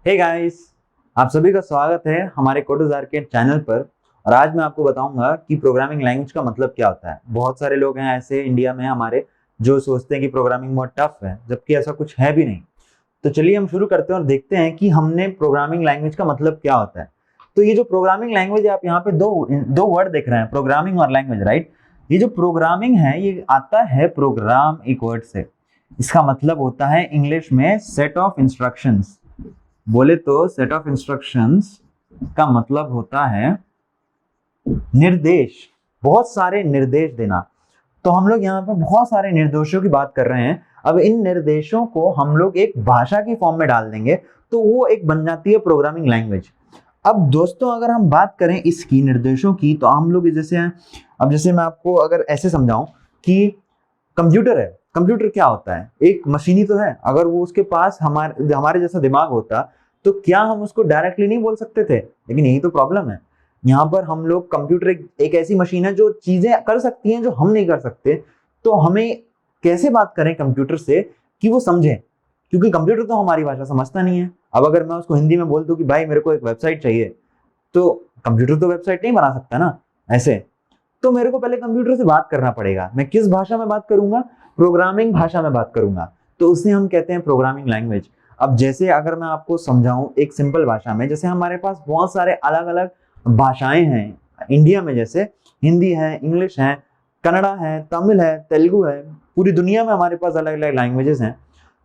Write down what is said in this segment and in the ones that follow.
Hey guys, आप सभी का स्वागत है हमारे कोडोजार के चैनल पर। और आज मैं आपको बताऊंगा कि प्रोग्रामिंग लैंग्वेज का मतलब क्या होता है। बहुत सारे लोग हैं ऐसे इंडिया में हमारे जो सोचते हैं कि प्रोग्रामिंग बहुत टफ है, जबकि ऐसा कुछ है भी नहीं। तो चलिए हम शुरू करते हैं और देखते हैं कि हमने प्रोग्रामिंग लैंग्वेज का मतलब क्या होता है। तो ये जो प्रोग्रामिंग लैंग्वेज है, आप यहाँ पे दो वर्ड देख रहे हैं, प्रोग्रामिंग और लैंग्वेज, राइट। ये जो प्रोग्रामिंग है ये आता है प्रोग्राम एक वर्ड से। इसका मतलब होता है इंग्लिश में सेट ऑफ इंस्ट्रक्शंस। बोले तो सेट ऑफ इंस्ट्रक्शंस का मतलब होता है निर्देश, बहुत सारे निर्देश देना। तो हम लोग यहाँ पर बहुत सारे निर्देशों की बात कर रहे हैं। अब इन निर्देशों को हम लोग एक भाषा की फॉर्म में डाल देंगे तो वो एक बन जाती है प्रोग्रामिंग लैंग्वेज। अब दोस्तों अगर हम बात करें इसकी निर्देशों की, तो हम लोग जैसे मैं आपको अगर ऐसे समझाऊं कि कंप्यूटर है। कंप्यूटर क्या होता है? एक मशीन ही तो है। अगर वो उसके पास हमारे जैसा दिमाग होता तो क्या हम उसको डायरेक्टली नहीं बोल सकते थे? लेकिन यही तो प्रॉब्लम है। यहाँ पर हम लोग कंप्यूटर एक ऐसी मशीन है जो चीजें कर सकती हैं जो हम नहीं कर सकते। तो हमें कैसे बात करें कंप्यूटर से कि वो समझे, क्योंकि कंप्यूटर तो हमारी भाषा समझता नहीं है। अब अगर मैं उसको हिंदी में बोल दूं कि भाई मेरे को एक वेबसाइट चाहिए, तो कंप्यूटर तो वेबसाइट नहीं बना सकता ना ऐसे। तो मेरे को पहले कंप्यूटर से बात करना पड़ेगा। मैं किस भाषा में बात करूंगा? प्रोग्रामिंग भाषा में बात करूंगा। तो उसे हम कहते हैं प्रोग्रामिंग लैंग्वेज। अब जैसे अगर मैं आपको समझाऊं एक सिंपल भाषा में, जैसे हमारे पास बहुत सारे अलग अलग भाषाएं हैं इंडिया में, जैसे हिंदी है, इंग्लिश है, कन्नड़ा है, तमिल है, तेलुगु है। पूरी दुनिया में हमारे पास अलग अलग लैंग्वेजेस हैं।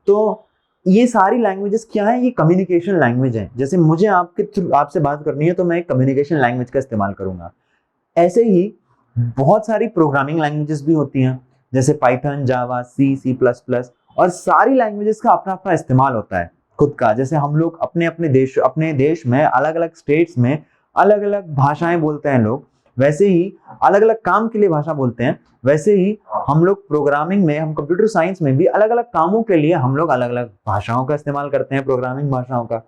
तो ये सारी लैंग्वेजेस क्या है? ये कम्युनिकेशन लैंग्वेज है। जैसे मुझे आपसे बात करनी है तो मैं एक कम्युनिकेशन लैंग्वेज का इस्तेमाल करूंगा। ऐसे ही बहुत सारी प्रोग्रामिंग लैंग्वेजेस भी होती हैं, जैसे पाइथन, जावा, सी प्लस प्लस। और सारी लैंग्वेजेस का अपना अपना इस्तेमाल होता है खुद का। जैसे हम लोग अपने देश में अलग अलग स्टेट्स में अलग अलग भाषाएं बोलते हैं लोग, वैसे ही अलग अलग काम के लिए भाषा बोलते हैं। वैसे ही हम लोग प्रोग्रामिंग में, हम कंप्यूटर साइंस में भी अलग अलग कामों के लिए हम लोग अलग अलग भाषाओं का इस्तेमाल करते हैं, प्रोग्रामिंग भाषाओं का।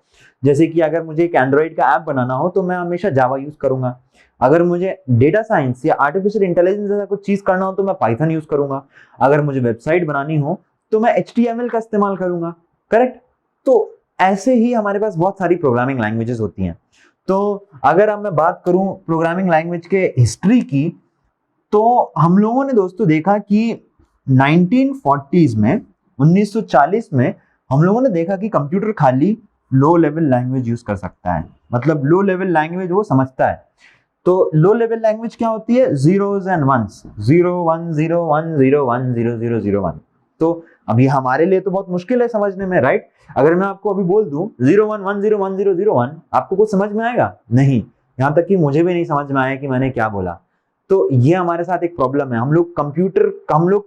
जैसे कि अगर मुझे एक एंड्रॉइड का ऐप बनाना हो तो मैं हमेशा जावा यूज करूंगा। अगर मुझे डेटा साइंस या आर्टिफिशियल इंटेलिजेंस जैसा कुछ चीज करना हो तो मैं पाइथन यूज करूंगा। अगर मुझे वेबसाइट बनानी हो तो मैं HTML का इस्तेमाल करूंगा। करेक्ट? तो ऐसे ही हमारे पास बहुत सारी प्रोग्रामिंग लैंग्वेजेस होती हैं। तो अगर अब मैं बात करूं प्रोग्रामिंग लैंग्वेज के हिस्ट्री की, तो हम लोगों ने दोस्तों देखा कि 1940s में, 1940 में हम लोगों ने देखा कि कंप्यूटर खाली लो लेवल लैंग्वेज यूज कर सकता है। मतलब लो लेवल लैंग्वेज वो समझता है। तो लो लेवल लैंग्वेज क्या होती है? Zeros and ones, 0 1 0 1 0 1 0 0 0 1। तो अभी हमारे लिए तो बहुत मुश्किल है समझने में, राइट? अगर मैं आपको अभी बोल दूं 0 1 1 0 1 0 0 1, आपको कुछ समझ में आएगा? नहीं। यहां तक कि मुझे भी नहीं समझ में आया कि मैंने क्या बोला। तो ये हमारे साथ एक प्रॉब्लम है। हम लोग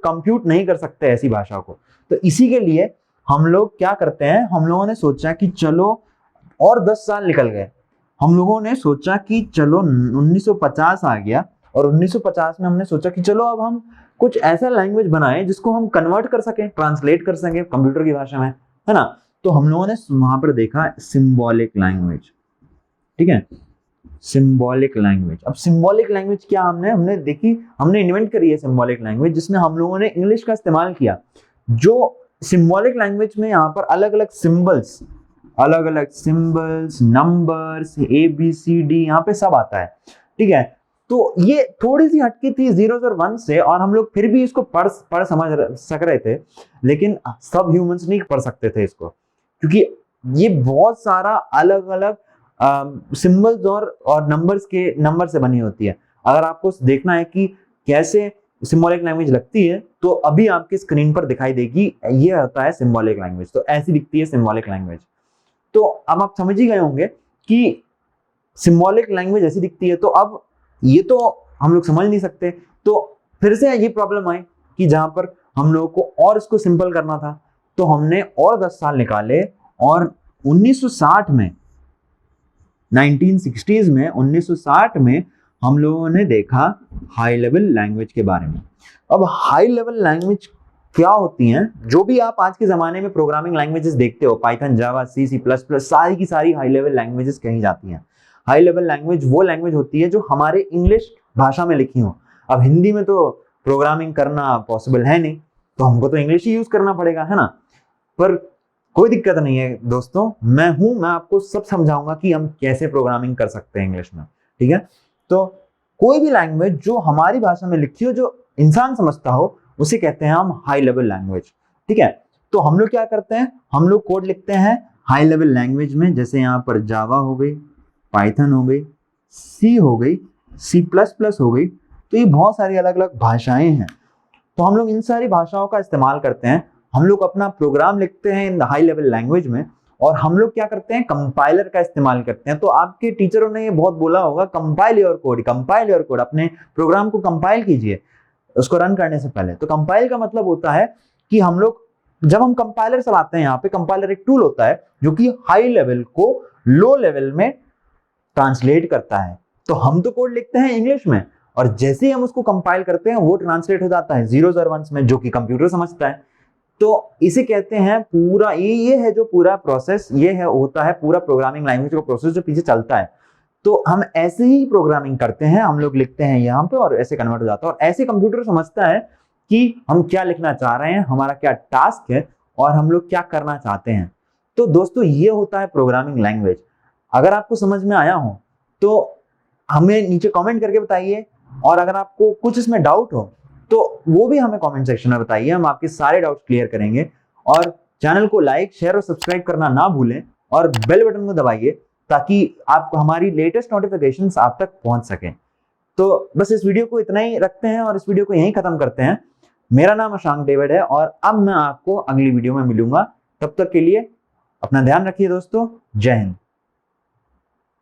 कंप्यूट नहीं कर सकते ऐसी भाषा को। तो इसी के लिए हम लोग क्या करते हैं, हम लोगों ने सोचा कि चलो, और 10 साल निकल गए। हम लोगों ने सोचा कि चलो 1950 आ गया, और 1950 में हमने सोचा कि चलो अब हम कुछ ऐसा लैंग्वेज बनाएं जिसको हम कन्वर्ट कर सकें, ट्रांसलेट कर सकें कंप्यूटर की भाषा में, है ना। तो हम लोगों ने वहां पर देखा सिंबॉलिक लैंग्वेज। ठीक है, सिंबॉलिक लैंग्वेज। अब सिंबॉलिक लैंग्वेज क्या हमने इन्वेंट करी है सिंबॉलिक लैंग्वेज, जिसमें हम लोगों ने इंग्लिश का इस्तेमाल किया। जो सिंबॉलिक लैंग्वेज में यहाँ पर अलग अलग सिंबल्स, नंबर्स, ABCD यहाँ पे सब आता है। ठीक है, तो ये थोड़ी सी हटकी थी जीरो और वन से, और हम लोग फिर भी इसको पढ़ समझ सक रहे थे। लेकिन सब ह्यूमंस नहीं पढ़ सकते थे इसको, क्योंकि ये बहुत सारा अलग अलग सिंबल्स और नंबर से बनी होती है। अगर आपको देखना है कि कैसे सिंबॉलिक लैंग्वेज लगती है, तो अभी आपकी स्क्रीन पर दिखाई देगी। ये होता है सिंबॉलिक लैंग्वेज। तो ऐसी दिखती है सिंबॉलिक लैंग्वेज। तो अब आप समझ ही गए होंगे कि सिंबॉलिक लैंग्वेज ऐसी दिखती है। तो अब ये तो हम लोग समझ नहीं सकते। तो फिर से ये प्रॉब्लम आई कि जहां पर हम लोगों को और इसको सिंपल करना था, तो हमने और 10 साल निकाले, और 1960 में, 1960s में, 1960 में हम लोगों ने देखा हाई लेवल लैंग्वेज के बारे में। अब हाई लेवल लैंग्वेज क्या होती हैं? जो भी आप आज के जमाने में प्रोग्रामिंग लैंग्वेजेस देखते हो, पाइथन, जावा, सी प्लस प्लस, सारी की सारी हाई लेवल लैंग्वेजेस कही जाती हैं। हाई लेवल लैंग्वेज वो लैंग्वेज होती है जो हमारे इंग्लिश भाषा में लिखी हो। अब हिंदी में तो प्रोग्रामिंग करना पॉसिबल है नहीं, तो हमको तो इंग्लिश ही यूज करना पड़ेगा, है ना। पर कोई दिक्कत नहीं है दोस्तों, मैं आपको सब समझाऊंगा कि हम कैसे प्रोग्रामिंग कर सकते हैं इंग्लिश में, ठीक है। तो कोई भी लैंग्वेज जो हमारी भाषा में लिखी हो, जो इंसान समझता हो, उसे कहते हैं हम हाई लेवल लैंग्वेज, ठीक है। तो हम लोग क्या करते हैं, हम लोग कोड लिखते हैं हाई लेवल लैंग्वेज में, जैसे यहाँ पर जावा हो गई, पाइथन हो गई, सी हो गई, C++ हो गई। तो ये बहुत सारी अलग अलग भाषाएं हैं। तो हम लोग इन सारी भाषाओं का इस्तेमाल करते हैं, हम लोग अपना प्रोग्राम लिखते हैं इन हाई लेवल लैंग्वेज में, और हम लोग क्या करते हैं, कंपाइलर का इस्तेमाल करते हैं। तो आपके टीचरों ने ये बहुत बोला होगा, compile your code, compile your code, अपने प्रोग्राम को कंपाइल कीजिए उसको रन करने से पहले। तो कंपाइल का मतलब होता है कि हम लोग जब हम कंपाइलर चलाते हैं, यहाँ पे कंपाइलर एक टूल होता है जो कि हाई लेवल को लो लेवल में ट्रांसलेट करता है। तो हम तो कोड लिखते हैं इंग्लिश में, और जैसे ही हम उसको कंपाइल करते हैं वो ट्रांसलेट हो जाता है जीरोस और वंस में, जो कि कंप्यूटर समझता है। तो इसे कहते हैं पूरा ये है जो पूरा प्रोसेस, ये है होता है पूरा प्रोग्रामिंग लैंग्वेज का प्रोसेस जो पीछे चलता है। तो हम ऐसे ही प्रोग्रामिंग करते हैं, हम लोग लिखते हैं यहाँ पे और ऐसे कन्वर्ट हो जाता है, और ऐसे कंप्यूटर समझता है कि हम क्या लिखना चाह रहे हैं, हमारा क्या टास्क है, और हम लोग क्या करना चाहते हैं। तो दोस्तों ये होता है प्रोग्रामिंग लैंग्वेज। अगर आपको समझ में आया हो तो हमें नीचे कमेंट करके बताइए, और अगर आपको कुछ इसमें डाउट हो तो वो भी हमें कमेंट सेक्शन में बताइए, हम आपके सारे डाउट्स क्लियर करेंगे। और चैनल को लाइक, शेयर और सब्सक्राइब करना ना भूलें, और बेल बटन को दबाइए ताकि आपको हमारी लेटेस्ट नोटिफिकेशंस आप तक पहुंच सकें। तो बस इस वीडियो को इतना ही रखते हैं और इस वीडियो को यहीं खत्म करते हैं। मेरा नाम अशांक डेविड है, और अब मैं आपको अगली वीडियो में मिलूंगा। तब तक के लिए अपना ध्यान रखिए दोस्तों। जय हिंद।